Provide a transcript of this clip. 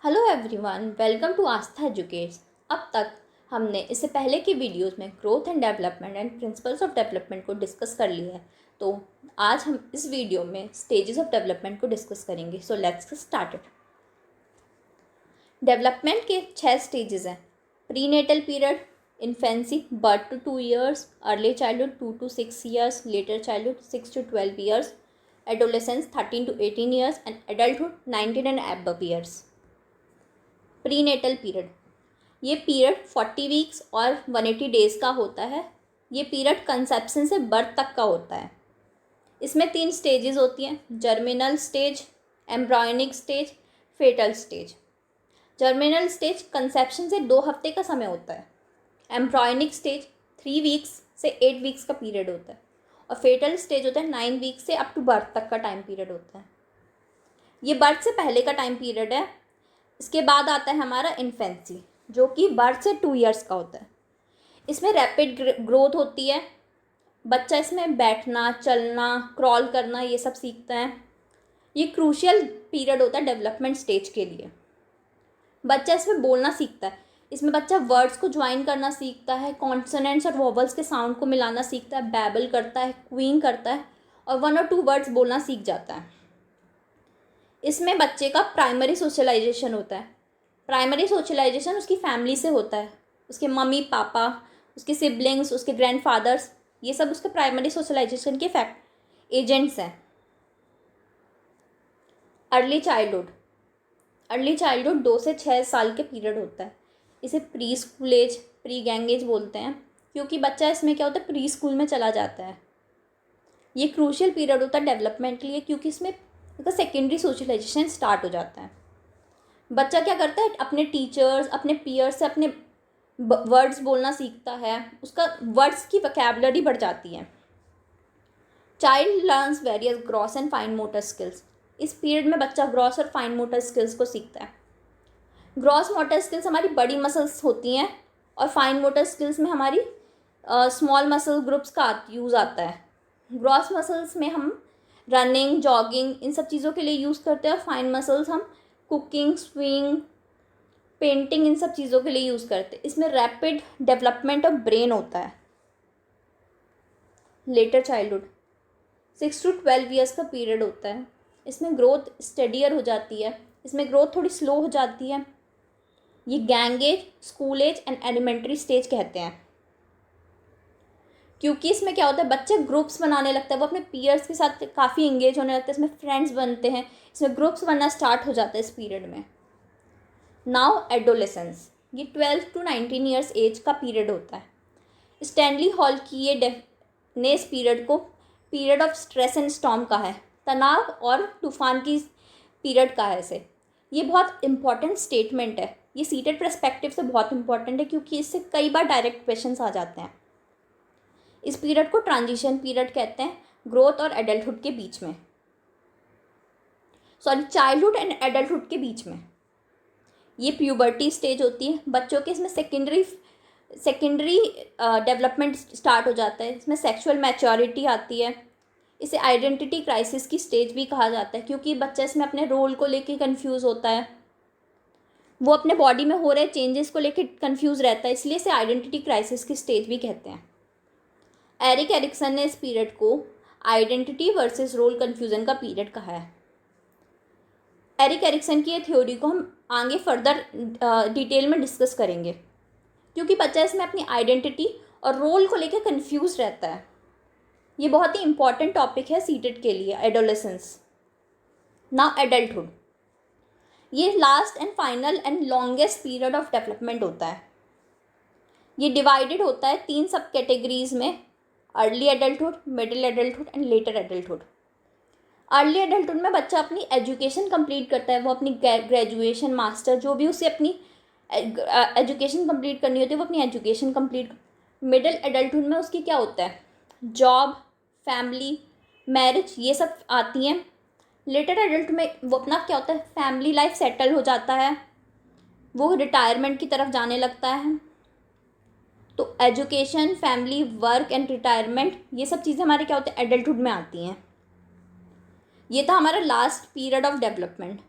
Hello everyone, welcome to Aastha educates. अब तक हमने इससे पहले की वीडियोस में growth and development and principles of development को डिस्कस कर लिया है। तो आज हम इस वीडियो में स्टेजेस ऑफ डेवलपमेंट को डिस्कस करेंगे। So let's get started. Development के 6 स्टेजेस हैं। Prenatal period, infancy birth to 2 years, early childhood 2 to 6 years, later childhood 6 to 12 years, adolescence 13 to 18 years and adulthood 19 and above years. Prenatal period, ये period 40 weeks और 180 days का होता है। ये period conception से birth तक का होता है। इसमें 3 स्टेजेस होती हैं: germinal stage, embryonic stage, fetal stage. Germinal stage conception से 2 हफ्ते का समय होता है। एम्ब्रायोनिक स्टेज 3 वीक्स से 8 वीक्स का पीरियड होता है और फेटल स्टेज होता है 9 वीक्स से अप टू बर्थ तक का टाइम पीरियड होता है। ये बर्थ से पहले का टाइम पीरियड है। इसके बाद आता है हमारा इन्फेंसी, जो कि बर्थ से 2 ईयर्स का होता है। इसमें रैपिड ग्रोथ होती है। बच्चा इसमें बैठना, चलना, क्रॉल करना ये सब सीखता है। ये क्रूशियल पीरियड होता है डेवलपमेंट स्टेज के लिए। बच्चा इसमें बोलना सीखता है। इसमें बच्चा वर्ड्स को ज्वाइन करना सीखता है, कॉन्सोनेंट्स और वोवल्स के साउंड को मिलाना सीखता है, बैबल करता है, क्वींग करता है और 1 or 2 वर्ड्स बोलना सीख जाता है। इसमें बच्चे का प्राइमरी सोशलाइजेशन होता है। प्राइमरी सोशलाइजेशन उसकी फैमिली से होता है। उसके मम्मी पापा, उसके सिबलिंग्स, उसके ग्रैंडफादर्स, ये सब उसके प्राइमरी सोशलाइजेशन के एजेंट्स हैं। अर्ली चाइल्डहुड, अर्ली चाइल्डहुड 2 से 6 साल के पीरियड होता है। इसे preschool age, pre gang age बोलते हैं, क्योंकि बच्चा इसमें क्या होता है, प्री स्कूल में चला जाता है। ये क्रूशियल पीरियड होता है डेवलपमेंट के लिए, क्योंकि इसमें उसका सेकेंडरी सोशलाइजेशन स्टार्ट हो जाता है। बच्चा क्या करता है, अपने टीचर्स, अपने पीयर्स से अपने वर्ड्स बोलना सीखता है। उसका वर्ड्स की वोकैबुलरी बढ़ जाती है। Child learns various gross and fine motor skills. इस पीरियड में बच्चा ग्रॉस और फाइन मोटर स्किल्स को सीखता है। ग्रॉस मोटर स्किल्स हमारी बड़ी मसल्स होती हैं और फाइन मोटर स्किल्स में हमारी स्मॉल मसल ग्रुप्स का यूज़ आता है। ग्रॉस मसल्स में हम रनिंग, जॉगिंग, इन सब चीज़ों के लिए यूज़ करते हैं और फाइन मसल्स हम कुकिंग, स्विंग, पेंटिंग, इन सब चीज़ों के लिए यूज़ करते हैं। इसमें रैपिड डेवलपमेंट ऑफ ब्रेन होता है। लेटर चाइल्डहुड 6 to 12 ईयर्स का पीरियड होता है। इसमें ग्रोथ स्टडियर हो जाती है। इसमें ग्रोथ थोड़ी स्लो हो जाती है। ये gang age, school age and elementary stage कहते हैं, क्योंकि इसमें क्या होता है, बच्चे ग्रुप्स बनाने लगता है। वो अपने पीयर्स के साथ काफ़ी इंगेज होने लगता है। इसमें फ्रेंड्स बनते हैं। इसमें ग्रुप्स बनना स्टार्ट हो जाता है इस पीरियड में। नाउ एडोलेसेंस, ये 12 to 19 ईयर्स एज का पीरियड होता है। स्टैनली हॉल की ये ने इस पीरियड को period of stress and storm कहा है। तनाव और तूफान की पीरियड कहा है इसे। ये बहुत इंपॉर्टेंट स्टेटमेंट है। ये सीटेड पर्सपेक्टिव से बहुत इंपॉर्टेंट है, क्योंकि इससे कई बार डायरेक्ट क्वेश्चंस आ जाते हैं। इस पीरियड को ट्रांजिशन पीरियड कहते हैं, ग्रोथ और एडल्टहुड के बीच में, चाइल्डहुड एंड एडल्टहुड के बीच में। ये प्यूबर्टी स्टेज होती है बच्चों के। इसमें सेकेंडरी डेवलपमेंट स्टार्ट हो जाता है। इसमें सेक्सुअल मैच्योरिटी आती है। इसे आइडेंटिटी क्राइसिस की स्टेज भी कहा जाता है, क्योंकि बच्चा इसमें अपने रोल को लेके कंफ्यूज होता है। वो अपने बॉडी में हो रहे चेंजेस को लेके कंफ्यूज रहता है, इसलिए इसे आइडेंटिटी क्राइसिस की स्टेज भी कहते हैं। एरिक एरिक्सन ने इस पीरियड को आइडेंटिटी वर्सेस रोल कन्फ्यूजन का पीरियड कहा है। एरिक एरिक्सन की ये थ्योरी को हम आगे फर्दर डिटेल में डिस्कस करेंगे, क्योंकि बच्चा इसमें अपनी आइडेंटिटी और रोल को लेकर कंफ्यूज रहता है। ये बहुत ही इंपॉर्टेंट टॉपिक है सीटेड के लिए, एडोलेसेंस। नाउ एडल्टहुड, ये last and final and longest period of development होता है। ये डिवाइडेड होता है 3 सब कैटेगरीज में: early adulthood, middle adulthood and later adulthood. Early adulthood में बच्चा अपनी एजुकेशन कंप्लीट करता है। वो अपनी ग्रेजुएशन, मास्टर, जो भी उसे अपनी एजुकेशन कंप्लीट करनी होती है, वो अपनी एजुकेशन कंप्लीट। मिडिल एडल्टहुड में उसकी क्या होता है, जॉब, फैमिली, मैरिज, ये सब आती हैं। लेटर एडल्ट में वो अपना क्या होता है, फैमिली लाइफ सेटल हो जाता है। वो रिटायरमेंट की तरफ जाने लगता है। तो education, family, work and retirement, ये सब चीज़ें हमारे क्या होते हैं, एडल्टहुड में आती हैं। ये था हमारा लास्ट पीरियड ऑफ डेवलपमेंट।